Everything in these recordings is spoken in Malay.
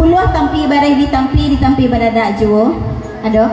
10 tampi bareh ditampi badadak juo. Ado.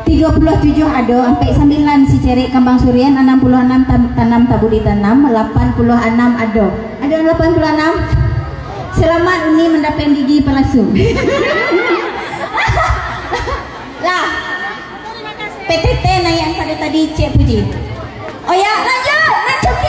37 ado sampai 9 si cerik kembang surian, 66 tanam tabu ditanam, 86 ado. Ada 86. Selamat Uni mendapat gigi palsu. Lah. PTT naik pada tadi Cik Puji. Oh ya, lanjut. Nak cuki.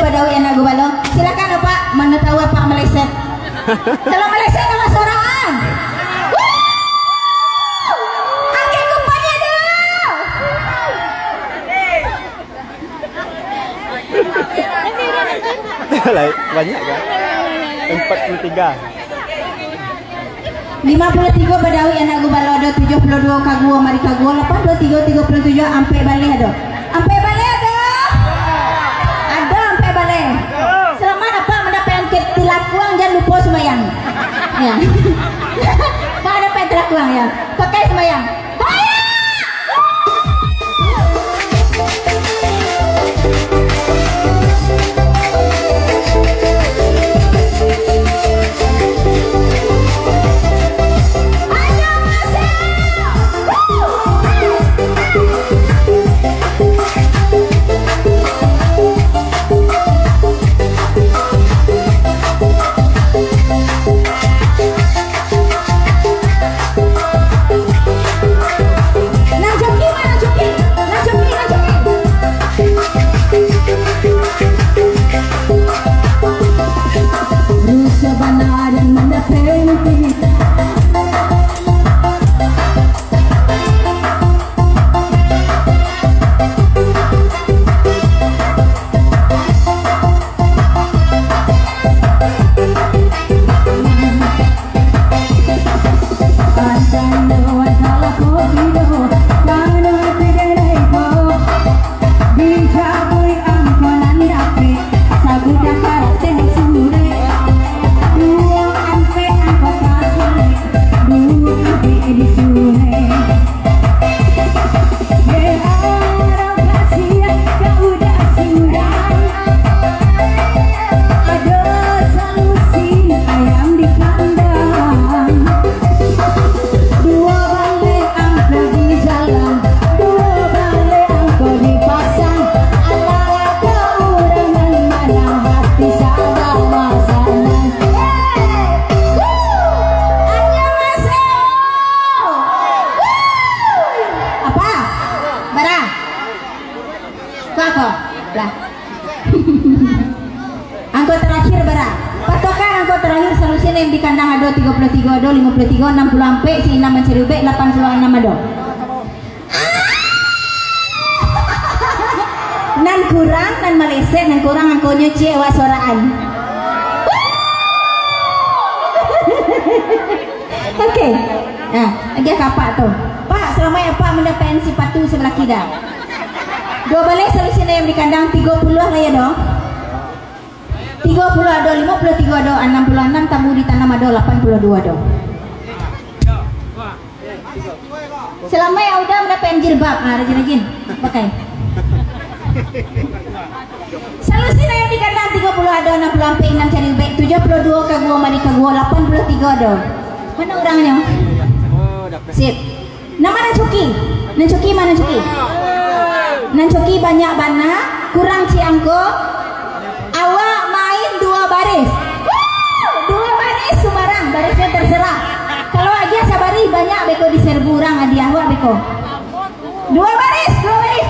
Badawi anak gubalo. Silakan Pak, mana tahu Pak meleset. Kalau meleset nama sorangan. Oke, kumpanya dulu. Banyak kan? 43. 53 Badawi anak gubalo ada 72 kaguo mari kaguo 83 37 ampe balik ada. Ampe balik ada. Selamat apa mendapat tilakuang, jangan lupa sembahyang. Ya. Pak dapat tilakuang ya. Pakai sembahyang. Angkot terakhir bara. Patokan angkot terakhir solusinya yang di kandang ada 33 ada 53 60 ampe si 6 mencari ubek 86 ada. Nan kurang nan maleset nan kurang angkonya cewa suaraan. Oke. Nah, lagi kapak tuh. Pak, selama ya Pak mendapat sepatu sebelah kiri. Dua balik solusinya yang di kandang 30 lah ya dong. 30 ada 53 ada 66 tamu ditanam ada 82 ada. Selama yang udah mendapat jilbab, rajin-rajin pakai. Solusinya yang di kandang 30 ada 60 sampai 6 cari baik 72 kagua mari kagua 83 ada. Mana orangnya? Sip. Nama Nacuki. Nacuki mana Nacuki? Nancoki banyak bana, kurang ciangko. Awak main 2 baris. 2 baris sembarang, barisnya terserah. Kalau aja sabari banyak beko di serbu orang hadiah awak beko. 2 baris, 2 baris.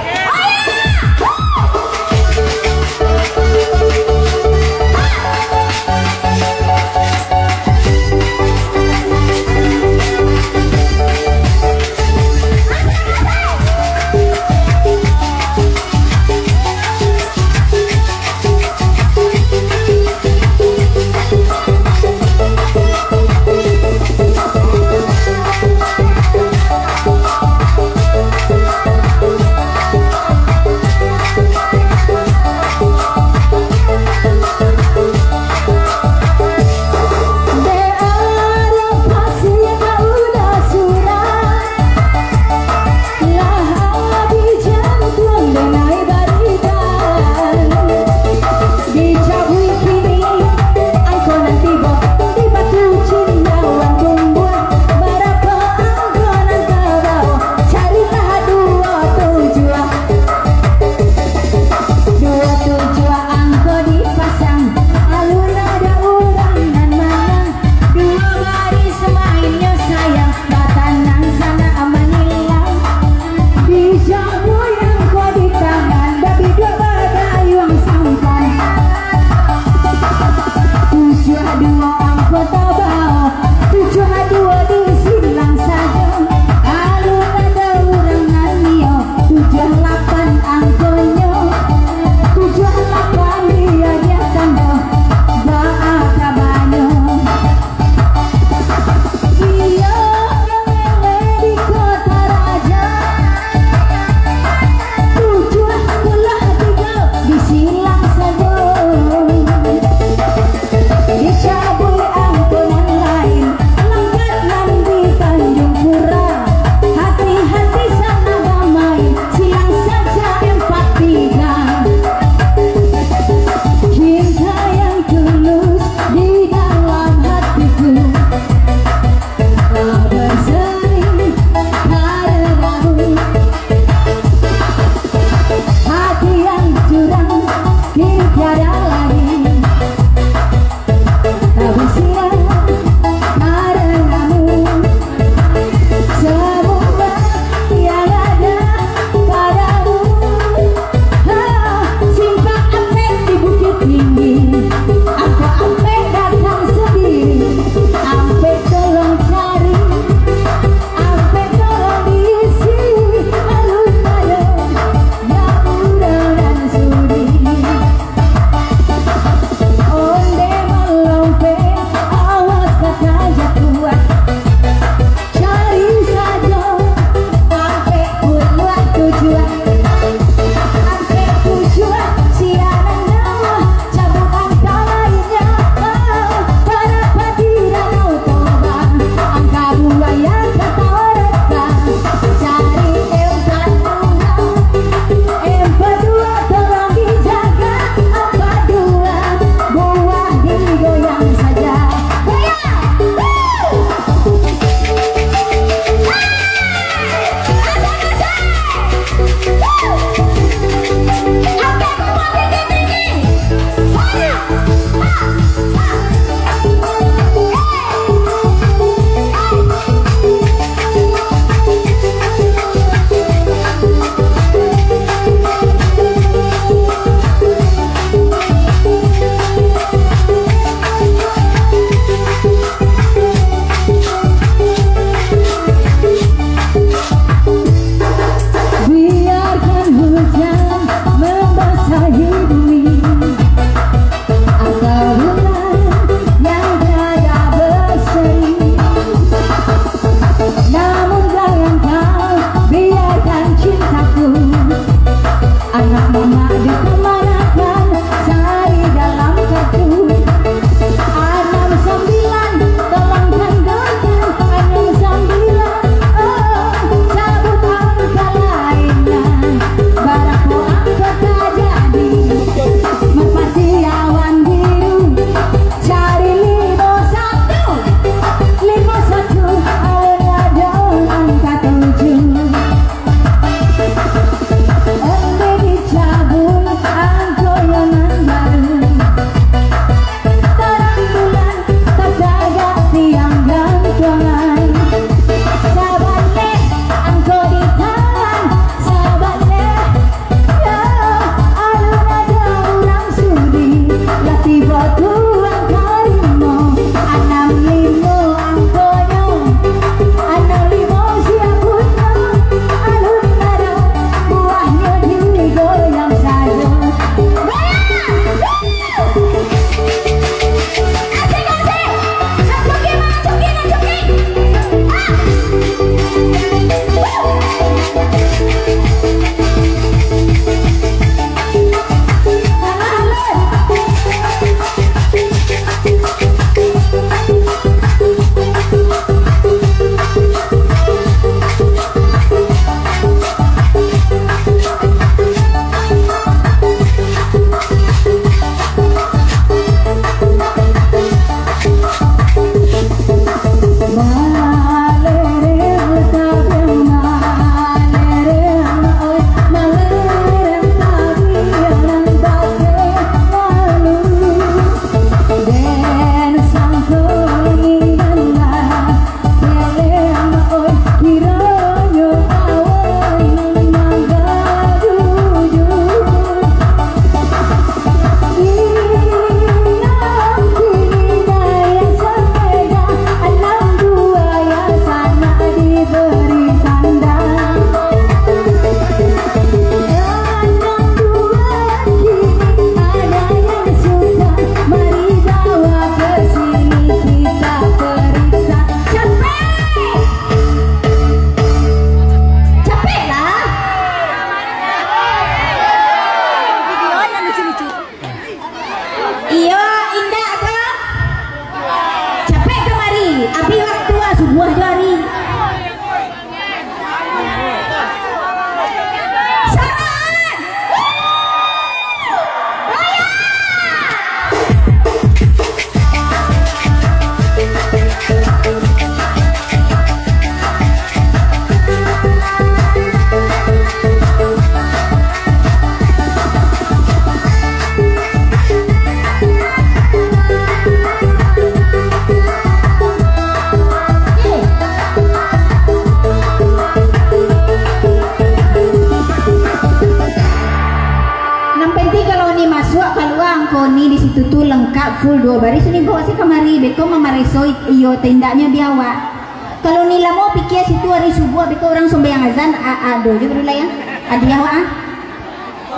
full 2 baris ni bawa si kamari beko mamareso iyo tindaknya biawa. Kalau nila mau pikir situ hari subuh beko orang sembahyang azan do je berulah ya. Adiah wa.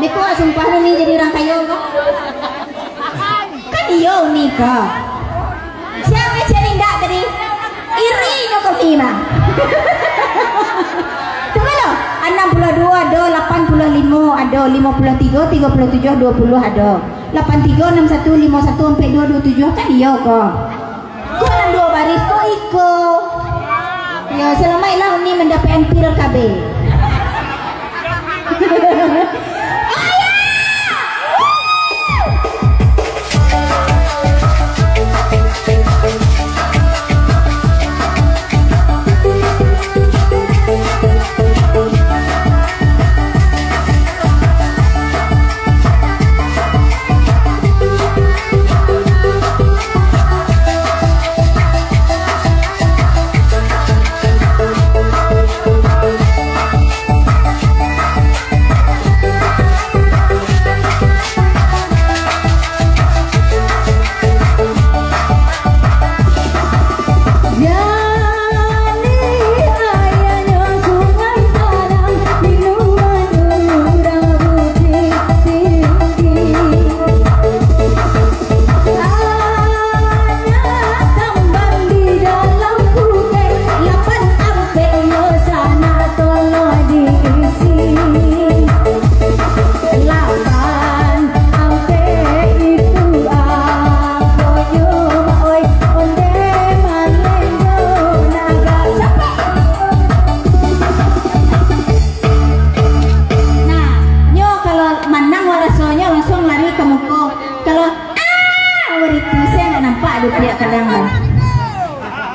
Beko sumpah ni jadi orang kaya kok. Kan iyo nikah. Siapa cari ndak tadi? Iri no kami mah. Tunggu lo. 62 ada, 85 ada, 53, 37, 20 ada. 83, 61, 51, 42, 27 kan iya kok. Kau nak 2 baris kau ikut. Ya selama ilah ni mendapat empir KB.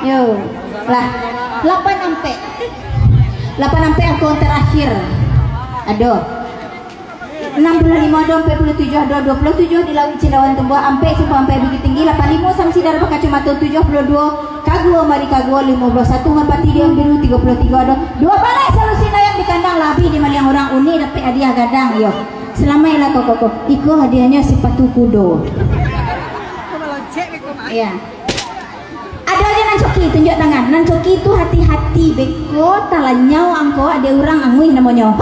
Yo, lah 8 ampe akun terakhir ada 65 ada 47 ada 27 di laut Cendawan Tumbuh ampe sebuah ampe bukit tinggi 85 samsi darah kacamata 72 kagua mari kagua 51 merpati dia biru 33 ada 2 balai salusina yang di kandang labi di maliang orang uni dapat hadiah gadang yo selama ilah koko iko hadiahnya sepatu kudo ya. Ada aja nancoki tunjuk tangan. Nancoki itu hati-hati beko talanyau angko ada orang angui namanya.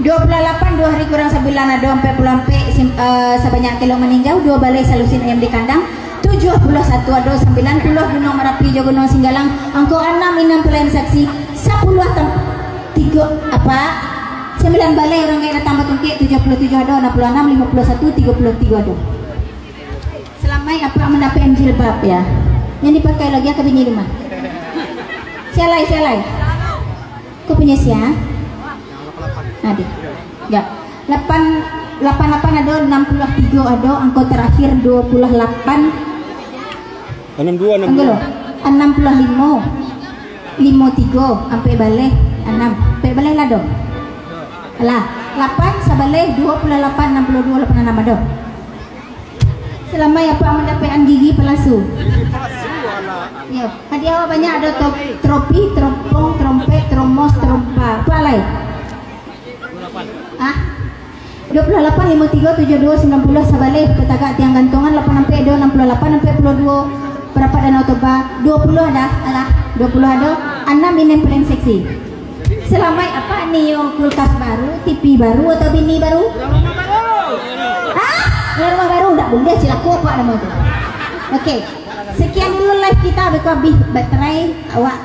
28 2 hari kurang 9 ada 40 sebanyak kilo meninjau 2 balai salusin ayam di kandang 71 ada 90 Gunung Merapi Gunung Singgalang angko 6 inam pelayan saksi 10 atau 3 apa 9 balai orang kaya datang batungke 77 ada 66 51 33 ada selamai apa mendapat jilbab ya yang dipakai lagi ke bini rumah sialai kau punya siapa adik ya 88 ada 63 ada angko terakhir 28 62 65 53 sampai balik 6 sampai balik lah dong alah 8 sabalik 28 62 86 ada selama apa mendapatkan gigi palsu ya hadiah awak banyak ada tropi teropong trompet tromos trompa apa lain 28 53 72 90 sabalik petagak tiang gantungan 8 sampai 2 68 sampai 22 berapa dan otoba 20 ada alah 20 ada 6 ini yang paling seksi selamai apa nih yang kulkas baru TV baru atau bini baru rumah baru enggak boleh cilaku apa nama itu oke sekian dulu live kita habis baterai awak